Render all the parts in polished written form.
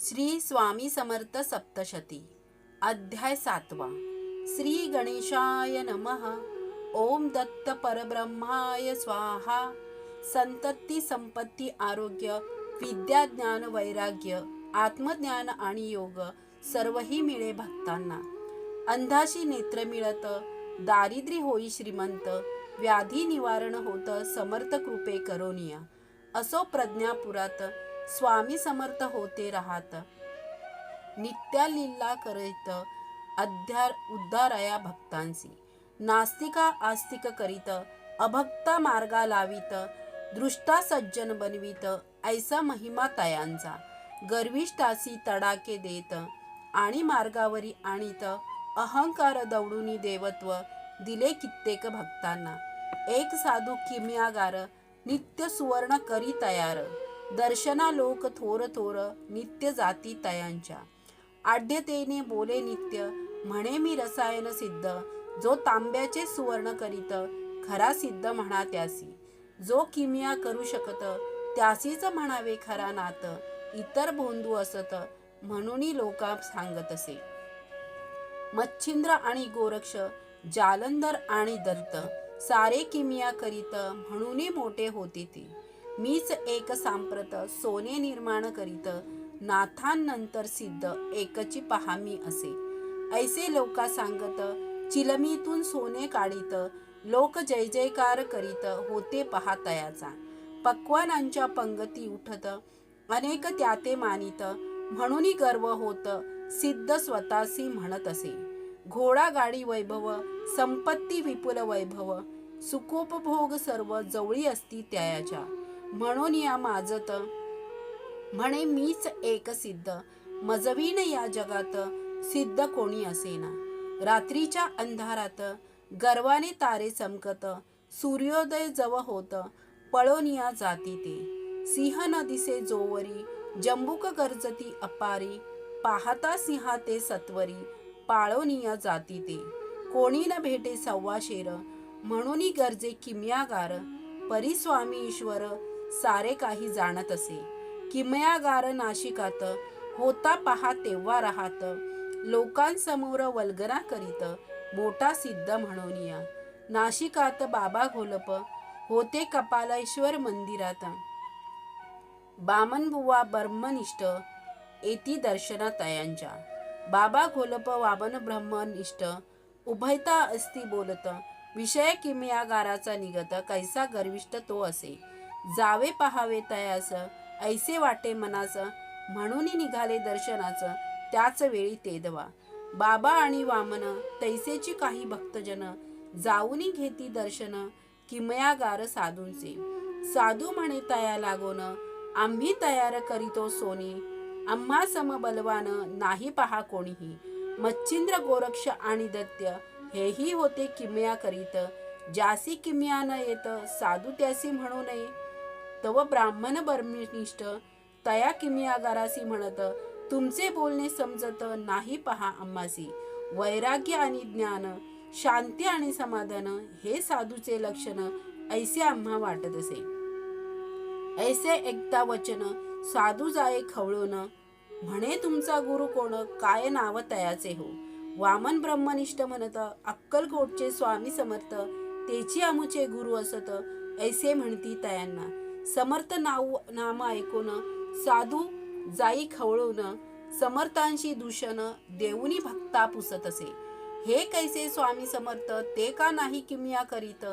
श्री स्वामी समर्थ सप्तशती अध्याय 7. श्री गणेशाय नमः. ओम दत्त परब्रह्माय स्वाहा. संतती संपत्ती आरोग्य विद्या ज्ञान वैराग्य आत्मज्ञान आणि योग सर्वही मिळे भक्तांना. अंधाशी नेत्र मिळत दारिद्र्य होई श्रीमंत. व्याधी निवारण होत समर्थ कृपे करोनिया. असो प्रज्ञापुरात स्वामी समर्थ होते राहत. नित्या लीला करीत उद्धारया भक्तांसी. नास्तिका आस्तिक करीत अभक्ता मार्गा लावित. दृष्टा सज्जन बनवित ऐसा महिमा तयांचा. गर्विष्ठासी तडाके देत आणि मार्गावरी आणीत. अहंकार दौडूनी देवत्व दिले कित्येक भक्तांना. एक साधू किमयागार नित्य सुवर्ण करी तयार. दर्शना लोक थोर थोर नित्य जाती तयांच्या. आढ्यतेने बोले नित्य म्हणे मी रसायन सिद्ध. जो तांब्याचे सुवर्ण करीत खरा सिद्ध म्हणा त्यासी. जो किमया करू शकत त्यासीच म्हणावे खरा नात. इतर भोंदू असत म्हणून लोका सांगत असे. मच्छिंद्र आणि गोरक्ष जालंधर आणि दत्त सारे किमया करीत म्हणून मोठे होते ते. मीच एक सांप्रत सोने निर्माण करीत. नाथांनंतर सिद्ध एकची पहा मी असे. ऐसे लोका सांगत चिलमीतून सोने काढीत. लोक जय जयकार करीत होते पहा तयाचा. पक्वानांच्या पंगती उठत अनेक त्याते मानित. म्हणून गर्व होत सिद्ध स्वतःसी म्हणत असे. घोडा गाडी वैभव संपत्ती विपुल वैभव. सुखोपभोग सर्व जवळी असती त्याच्या. म्हणून या माजत म्हणे मीच एक सिद्ध. मजवीन या जगात सिद्ध कोणी असेना. रात्रीच्या अंधारात गर्वाने तारे चमकत. सूर्योदय जव होत पळोनिया जाती ते. सिंह न दिसे जोवरी जंबुक गर्जती अपारी. पाहता सिंहा ते सत्वरी पाळोनिया जाती ते. कोणी न भेटे सव्वा शेर म्हणून गरजे किमयागार. परिस्वामी ईश्वर सारे काही जाणत असे. किमयागार नाशिकात होता पहा तेव्हा राहत. लोकांसमोर वल्गना करीत मोठा सिद्ध म्हणूनिया. नाशिकात बाबा घोलप होते कपालेश्वर मंदिरात. बामनबुवा ब्रह्मनिष्ठ येती दर्शना तयांच्या. बाबा घोलप वामन ब्रह्मनिष्ठ उभयता असती बोलत. विषय किमयागाराचा निगत कैसा गर्विष्ठ तो असे. जावे पहावे तयास ऐसे वाटे मनास. म्हणून निघाले दर्शनाच त्याच वेळी तेदवा. बाबा आणि वामन तैसेची काही भक्तजन जाऊनी घेती दर्शन किमयागार साधूंचे. साधू म्हणे तया लागोन आम्ही तयार करीतो सोनी. आम्हा समबलवान नाही पहा कोणीही. मच्छिंद्र गोरक्ष आणि दैत्य हेही होते किमया करीत. ज्यासी किमया न येत साधू त्यासी म्हणू नये. तव ब्राह्मण ब्रह्मनिष्ठ तया किमयागारासी म्हणत. तुमचे बोलणे समजत नाही पहा आम्हासी. वैराग्य आणि ज्ञान शांती आणि समाधान हे साधूचे लक्षण ऐसे आम्हा वाटत असे. ऐसे एकदा वचन साधू जाये खवळून. म्हणे तुमचा गुरु कोण काय नाव तयाचे हो. वामन ब्रह्मनिष्ठ म्हणत अक्कलकोटचे स्वामी समर्थ तेची आमुचे गुरु असत ऐसे म्हणती तयांना. समर्थ नाम ऐकून साधू जाई खवळून. समर्थांशी दूषण देऊनी भक्ता पुसत असे. हे कैसे स्वामी समर्थ ते का नाही किमया करीत.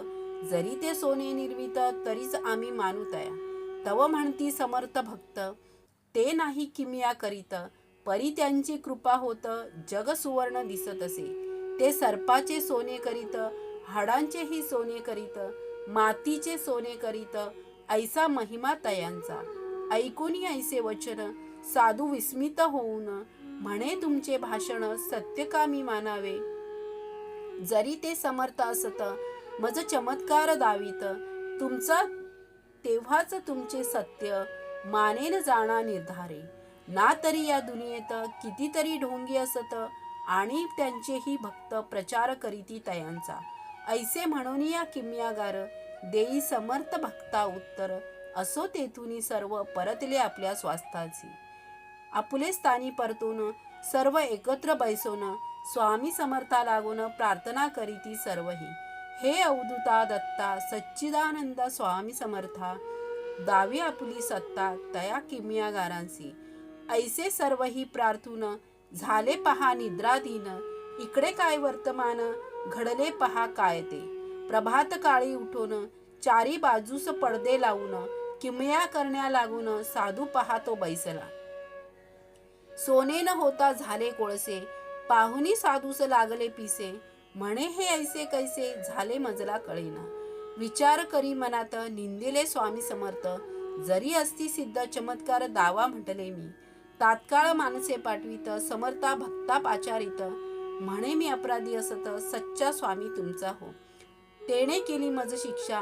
जरी ते सोने निर्मित तरीच आम्ही मानू तया. तव म्हणती समर्थ भक्त ते नाही किमया करीत. परी त्यांची कृपा होत जग सुवर्ण दिसत असे. ते सर्पाचे सोने करीत हाडांचेही सोने करीत. मातीचे सोने करीत ऐसा महिमा तयांचा. ऐकून ऐसे वचन साधू विस्मित होऊन म्हणे तुमचे भाषण सत्यकामी मानावे. जरी ते समर्थ असत मज चमत्कार दावीत. तुमचा तेव्हाच तुमचे सत्य मानेन जाणा निर्धारे. ना तरी या दुनियेत कितीतरी ढोंगी असत आणि त्यांचेही भक्त प्रचार करीती तयांचा. ऐसे म्हणून या किमयागार देई समर्थ भक्ता उत्तर. असो तेथुनी सर्व परतले आपल्या स्वास्थाची. आपुले स्थानी परतून सर्व एकत्र बैसोन स्वामी समर्था लागून प्रार्थना करीती सर्वही. हे अवधूता दत्ता सच्चिदानंद स्वामी समर्था, दावी आपुली सत्ता तया किमयागारांसी. ऐसे सर्वही प्रार्थून झाले पहा निद्राधीन. इकडे काय वर्तमान घडले पहा काय ते. प्रभात काळी उठून चारी बाजूस पडदे लावून किमया करण्या लागून साधू पहा तो बैसला. सोने न होता झाले कोळसे पाहुनी साधूस लागले पिसे. म्हणे हे ऐसे कैसे झाले मजला कळेना. विचार करी मनात निंदिले स्वामी समर्थ. जरी असती सिद्ध चमत्कार दावा म्हटले मी. तात्काळ माणसे पाठवित समर्था भक्ता पाचारित. म्हणे मी अपराधी असत सच्चा स्वामी तुमचा हो. तेने केली मज शिक्षा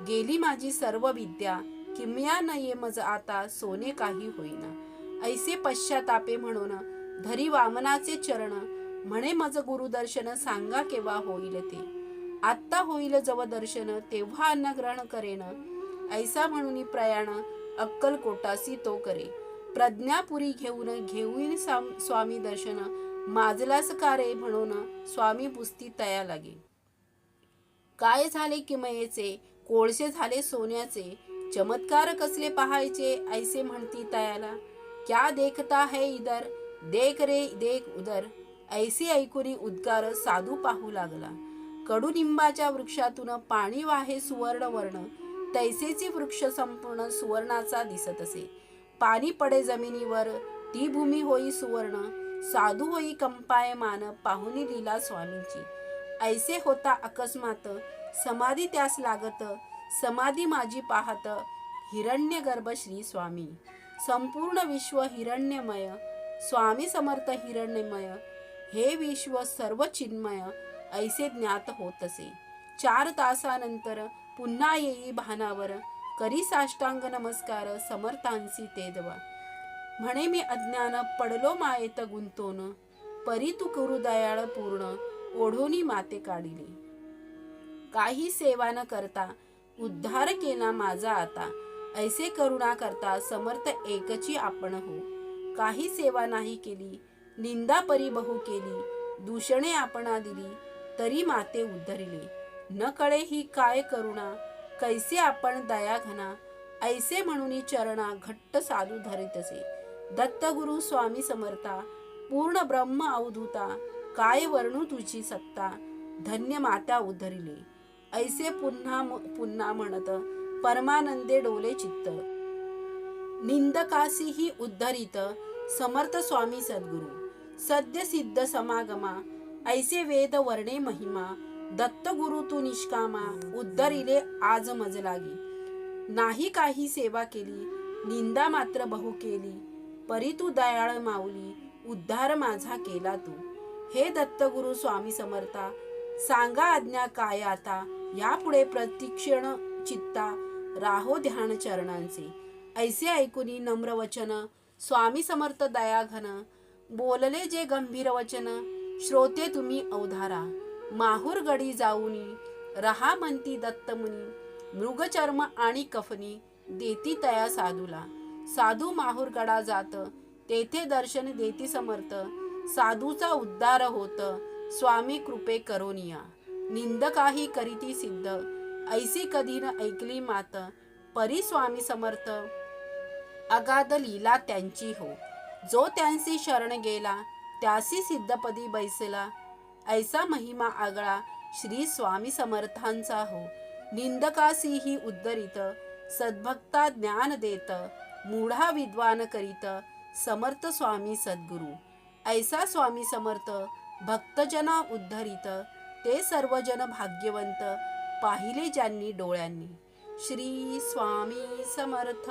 गेली माझी सर्व विद्या. किमया न ये मज आता सोने काही होईना. ऐसे पश्चातापे म्हणून धरी वामनाचे चरण. म्हणे मज गुरुदर्शन सांगा केव्हा होईल ते. आत्ता होईल जव दर्शन तेव्हा अन्न ग्रहण करेन. ऐसा म्हणून प्रयाण अक्कलकोटासी तो करे. प्रज्ञापुरी घेऊन स्वामी दर्शन. माजलास कारे म्हणून स्वामी पुस्ती तया लागे. काय झाले किमयेचे कोळसे झाले सोन्याचे. चमत्कार कसले पहायचे ऐसे म्हणती तयाला. क्या देखता है इधर देख रे देख उधर. ऐसे ऐकुनी उद्गार साधू पाहू लागला. कडुनिंबाच्या वृक्षातून पाणी वाहे सुवर्ण वर्ण. तैसेची वृक्ष संपूर्ण सुवर्णाचा दिसत असे. पाणी पडे जमिनीवर ती भूमी होई सुवर्ण. साधू होई कंपायमान पाहुनी लीला स्वामींची. ऐसे होता अकस्मात समाधी त्यास लागत. समाधी माझी पाहत हिरण्य गर्भ श्री स्वामी. संपूर्ण विश्व हिरण्यमय स्वामी समर्थ हिरण्यमय. हे विश्व सर्व चिन्मय ऐसे ज्ञात होत असे. 4 तासानंतर पुन्हा येई भानावर. करी साष्टांग नमस्कार समर्थांसी ते देवा. म्हणे मी अज्ञान पडलो मायेत गुंतोन. परी तू करू दयाळ पूर्ण ओढोनी माते काढिले. काही सेवा न करता उद्धार केला माझा आता. ऐसे करुणा करता समर्थ एकची आपण हो. काही सेवा नाही केली निंदा परी बहु केली. दूषणे आपणा दिली तरी माते उद्धरिले. न कळे ही काय करुणा कैसे आपण दया घना. ऐसे म्हणून चरणा घट्ट साधू धरितसे. दत्तगुरु स्वामी समर्था पूर्ण ब्रह्म अवधूता. काय वर्णू तुझी सत्ता धन्य माता उद्धरिले. ऐसे पुन्हा पुन्हा म्हणत परमानंदे डोले चित्त. निंदकासीही उद्धरित समर्थ स्वामी सद्गुरु. सद्य सिद्ध समागमा ऐसे वेद वर्णे महिमा. दत्तगुरु तू निष्कामा उद्धरिले आज मज लागी. नाही काही सेवा केली निंदा मात्र बहु केली. परी तू दयाळ माऊली उद्धार माझा केला तू. हे दत्तगुरु स्वामी समर्था सांगा आज्ञा काय आता. यापुढे प्रतिक्षण चित्ता राहो ध्यान चरणांचे. ऐसे ऐकुनी नम्र वचन स्वामी समर्थ दयाघन. बोलले जे गंभीर वचन श्रोते तुम्ही अवधारा. माहूर गडी जाऊनी रहा म्हणती दत्तमुनी. मृगचर्म आणि कफनी देती तया साधूला. साधू माहूर गडा जात तेथे दर्शन देती समर्थ. साधूचा उद्धार होत स्वामी कृपे करोनिया. निंदकाही करीती सिद्ध ऐसी कधी न ऐकली मात. परी स्वामी समर्थ अगाध लीला त्यांची हो. जो त्यांची शरण गेला त्यासी सिद्धपदी बैसला. ऐसा महिमा आगळा श्री स्वामी समर्थांचा हो. निंदकासीही उद्धरित सद्भक्ता ज्ञान देत. मूढा विद्वान करीत समर्थ स्वामी सद्गुरु. ऐसा स्वामी समर्थ भक्तजना उद्धरित. ते सर्वजन भाग्यवंत पाहिले ज्यांनी डोळ्यांनी. श्री स्वामी समर्थ.